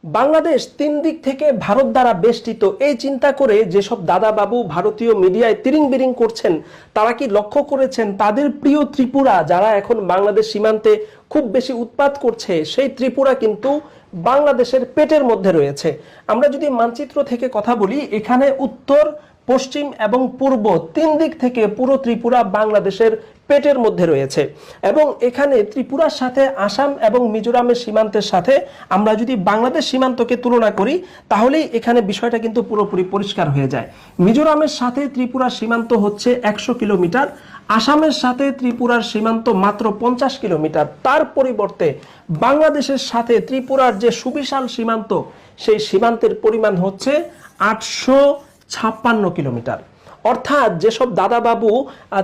বাংলাদেশ তিন দিক থেকে ভারত দ্বারা বেষ্টিত, এই চিন্তা করে যেসব দাদাবাবু ভারতীয় মিডিয়ায় তিরিং বিরিং করছেন, তারা কি লক্ষ্য করেছেন তাদের প্রিয় ত্রিপুরা যারা এখন বাংলাদেশ সীমান্তে খুব বেশি উৎপাত করছে, সেই ত্রিপুরা কিন্তু বাংলাদেশের পেটের মধ্যে রয়েছে। আমরা যদি মানচিত্র থেকে কথা বলি, এখানে উত্তর, পশ্চিম এবং পূর্ব তিন দিক থেকে পুরো ত্রিপুরা বাংলাদেশের পেটের মধ্যে রয়েছে। এবং এখানে ত্রিপুরার সাথে আসাম এবং মিজোরামের সীমান্তের সাথে আমরা যদি বাংলাদেশ সীমান্তকে তুলনা করি, তাহলেই এখানে বিষয়টা কিন্তু পুরোপুরি পরিষ্কার হয়ে যায়। মিজোরামের সাথে ত্রিপুরার সীমান্ত হচ্ছে 100 কিলোমিটার, আসামের সাথে ত্রিপুরার সীমান্ত মাত্র 50 কিলোমিটার। তার পরিবর্তে বাংলাদেশের সাথে ত্রিপুরার যে সুবিশাল সীমান্ত, সেই সীমান্তের পরিমাণ হচ্ছে 856 কিলোমিটার। অর্থাৎ যেসব দাদাবাবু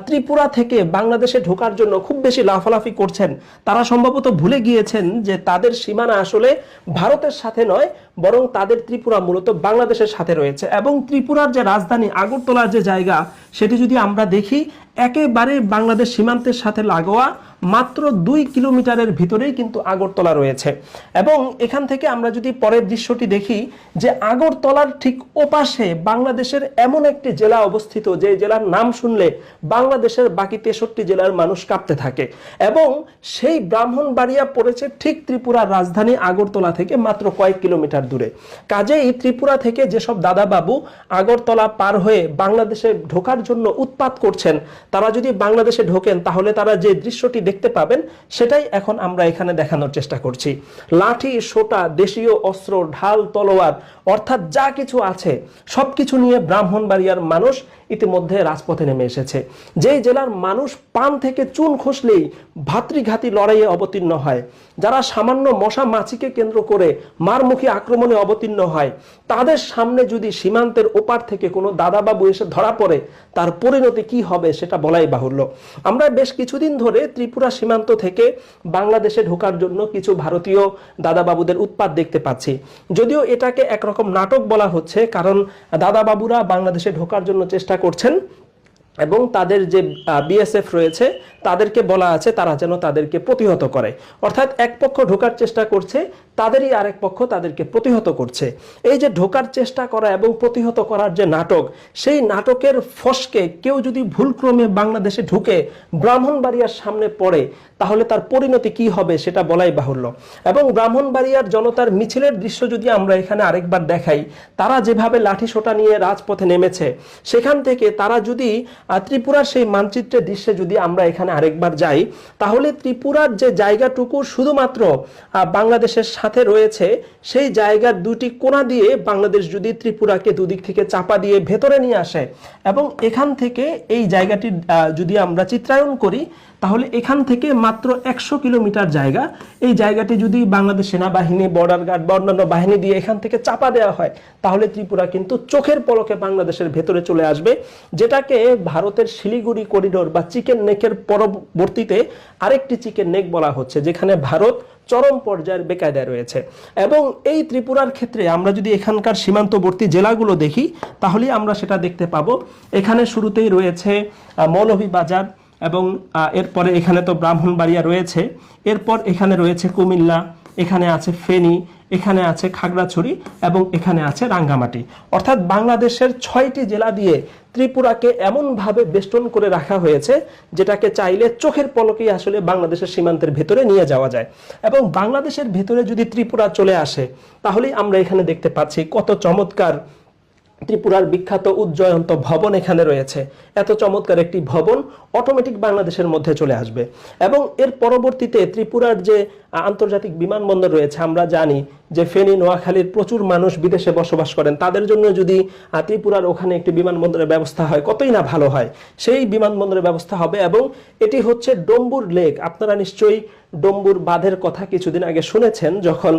ত্রিপুরা থেকে বাংলাদেশে ঢোকার জন্য খুব বেশি লাফালাফি করছেন, তারা সম্ভবত ভুলে গিয়েছেন যে তাদের সীমানা আসলে ভারতের সাথে নয়, বরং তাদের ত্রিপুরা মূলত বাংলাদেশের সাথে রয়েছে। এবং ত্রিপুরার যে রাজধানী আগরতলার যে জায়গা, সেটি যদি আমরা দেখি, একেবারে বাংলাদেশ সীমান্তের সাথে লাগোয়া, মাত্র 2 কিলোমিটারের ভিতরেই কিন্তু আগরতলা রয়েছে। এবং এখান থেকে আমরা যদি পরের দৃশ্যটি দেখি, যে আগরতলার ঠিক ওপাশে বাংলাদেশের এমন একটি জেলা অবস্থিত, যে জেলার নাম শুনলে বাংলাদেশের বাকি 63 জেলার মানুষ কাঁপতে থাকে। এবং সেই ব্রাহ্মণবাড়িয়া পড়েছে ঠিক ত্রিপুরার রাজধানী আগরতলা থেকে মাত্র কয়েক কিলোমিটার দূরে। কাজেই ত্রিপুরা থেকে যেসব দাদাবাবু আগরতলা পার হয়ে বাংলাদেশে ঢোকার জন্য উৎপাত করছেন, তারা যদি বাংলাদেশে ঢোকেন, তাহলে তারা যে দৃশ্যটি দেখতে পাবেন, সেটাই এখন আমরা এখানে দেখানোর চেষ্টা করছি। লাঠি, সোটা, দেশীয় অস্ত্র, ঢাল, তলোয়ার, অর্থাৎ যা কিছু আছে সবকিছু নিয়ে ব্রাহ্মণবাড়িয়ার মানুষ ইতিমধ্যে রাজপথে নেমে এসেছে। যেই জেলার মানুষ পান থেকে চুন খসলেই ভাতৃঘাতী লড়াইয়ে অবতীর্ণ হয়, যারা সামান্য মশা মাছিকে কেন্দ্র করে মারমুখী আক্রমণে অবতীর্ণ হয়, তাদের সামনে যদি সীমান্তের ওপার থেকে কোনো দাদাবাবু এসে ধরা পড়ে, তার পরিণতি কি হবে সেটা বলাই বাহুল্য। আমরা বেশ কিছুদিন ধরে ত্রিপুরা সীমান্ত থেকে বাংলাদেশে ঢোকার জন্য কিছু ভারতীয় দাদাবাবুদের উৎপাত দেখতে পাচ্ছি। যদিও এটাকে একরকম নাটক বলা হচ্ছে, কারণ দাদাবাবুরা বাংলাদেশে ঢোকার জন্য চেষ্টা করছেন এবং তাদের যে বিএসএফ রয়েছে তাদেরকে বলা আছে তারা যেন তাদেরকে প্রতিহত করে। অর্থাৎ এক পক্ষ ঢোকার চেষ্টা করছে, তাদেরই আরেক পক্ষ তাদেরকে প্রতিহত করছে। এই যে ঢোকার চেষ্টা করা এবং প্রতিহত করার যে নাটক, সেই নাটকের ফসকে কেউ যদি ভুলক্রমে বাংলাদেশে ঢুকে ব্রাহ্মণবাড়িয়ার সামনে পড়ে, তাহলে তার পরিণতি কি হবে সেটা বলাই বাহুল্য। এবং ব্রাহ্মণবাড়িয়ার জনতার মিছিলের দৃশ্য যদি আমরা এখানে আরেকবার দেখাই, তারা যেভাবে লাঠি সোটা নিয়ে রাজপথে নেমেছে, সেখান থেকে তারা যদি ত্রিপুরার সেই মানচিত্রের দৃশ্যে যদি আমরা এখানে আরেকবার যাই, তাহলে ত্রিপুরার যে জায়গাটুকু শুধুমাত্র বাংলাদেশের সাথে রয়েছে, সেই জায়গার দুটি কোণা দিয়ে বাংলাদেশ যদি ত্রিপুরাকে দুদিক থেকে চাপা দিয়ে ভেতরে নিয়ে আসে, এবং এখান থেকে এই জায়গাটি যদি আমরা চিত্রায়ন করি, তাহলে এখান থেকে মাত্র 100 কিলোমিটার জায়গা, এই জায়গাটি যদি বাংলাদেশ সেনাবাহিনী, বর্ডার গার্ড বা অন্যান্য বাহিনী দিয়ে এখান থেকে চাপা দেওয়া হয়, তাহলে ত্রিপুরা কিন্তু চোখের পলকে বাংলাদেশের ভেতরে চলে আসবে, যেটাকে ভারতের শিলিগুড়ি করিডোর বা চিকেন নেকের পরবর্তীতে আরেকটি চিকেন নেক বলা হচ্ছে, যেখানে ভারত চরম পর্যায়ের বেকায়দায় রয়েছে। এবং এই ত্রিপুরার ক্ষেত্রে আমরা যদি এখানকার সীমান্তবর্তী জেলাগুলো দেখি, তাহলে আমরা সেটা দেখতে পাবো। এখানে শুরুতেই রয়েছে মৌলভীবাজার, এবং এরপরে এখানে তো ব্রাহ্মণবাড়িয়া রয়েছে, এরপর এখানে রয়েছে কুমিল্লা, এখানে আছে ফেনী, এখানে আছে খাগড়াছড়ি, এবং এখানে আছে রাঙ্গামাটি। অর্থাৎ বাংলাদেশের 6টি জেলা দিয়ে ত্রিপুরাকে এমনভাবে বেষ্টন করে রাখা হয়েছে, যেটাকে চাইলে চোখের পলকেই আসলে বাংলাদেশের সীমান্তের ভেতরে নিয়ে যাওয়া যায়। এবং বাংলাদেশের ভেতরে যদি ত্রিপুরা চলে আসে, তাহলেই আমরা এখানে দেখতে পাচ্ছি কত চমৎকার ত্রিপুরার বিখ্যাত উজ্জয়ন্ত ভবন এখানে রয়েছে। এত চমৎকার একটি ভবন অটোমেটিক বাংলাদেশের মধ্যে চলে আসবে। এবং এর পরবর্তীতে ত্রিপুরার যে আন্তর্জাতিক বিমানবন্দর রয়েছে, আমরা জানি যে ফেনী, নোয়াখালীর প্রচুর মানুষ বিদেশে বসবাস করেন, তাদের জন্য যদি ত্রিপুরার ওখানে একটি বিমানবন্দরের ব্যবস্থা হয়, কতই না ভালো হয়। সেই বিমানবন্দরের ব্যবস্থা হবে, এবং এটি হচ্ছে ডম্বুর লেক। আপনারা নিশ্চয়ই ডম্বুর বাঁধের কথা কিছুদিন আগে শুনেছেন, যখন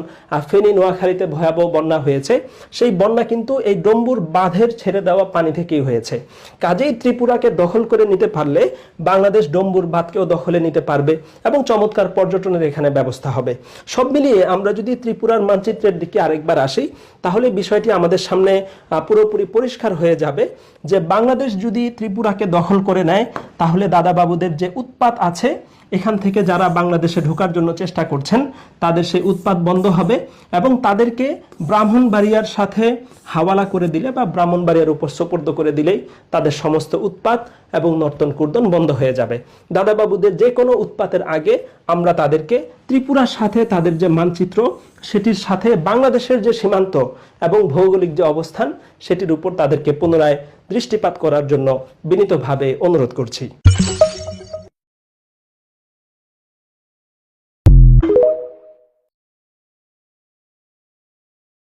ফেনী, নোয়াখালীতে ভয়াবহ বন্যা হয়েছে, সেই বন্যা কিন্তু এই ডম্বুর বাঁধের ছেড়ে দেওয়া পানি থেকেই হয়েছে। কাজেই ত্রিপুরাকে দখল করে নিতে পারলে বাংলাদেশ ডম্বুর বাঁধকেও দখলে নিতে পারবে, এবং চমৎকার পর্যটনের এখানে ব্যবস্থা হবে। সব মিলিয়ে আমরা যদি ত্রিপুরার মানচিত্রের দিকে আরেকবার আসি, তাহলে বিষয়টি আমাদের সামনে পুরোপুরি পরিষ্কার হয়ে যাবে যে বাংলাদেশ যদি ত্রিপুরাকে দখল করে নেয়, তাহলে দাদাবাবুদের যে উৎপাত আছে, এখান থেকে যারা বাংলাদেশে ঢোকার জন্য চেষ্টা করছেন তাদের সেই উৎপাত বন্ধ হবে এবং তাদেরকে ব্রাহ্মণবাড়িয়ার সাথে হাওয়ালা করে দিলে বা ব্রাহ্মণবাড়িয়ার উপর সোপর্দ করে দিলেই তাদের সমস্ত উৎপাত এবং নর্তন কুর্দন বন্ধ হয়ে যাবে। দাদাবাবুদের যে কোনো উৎপাতের আগে আমরা তাদেরকে ত্রিপুরার সাথে তাদের যে মানচিত্র সেটির সাথে বাংলাদেশের যে সীমান্ত এবং ভৌগোলিক যে অবস্থান সেটির উপর তাদেরকে পুনরায় দৃষ্টিপাত করার জন্য বিনীতভাবে অনুরোধ করছি।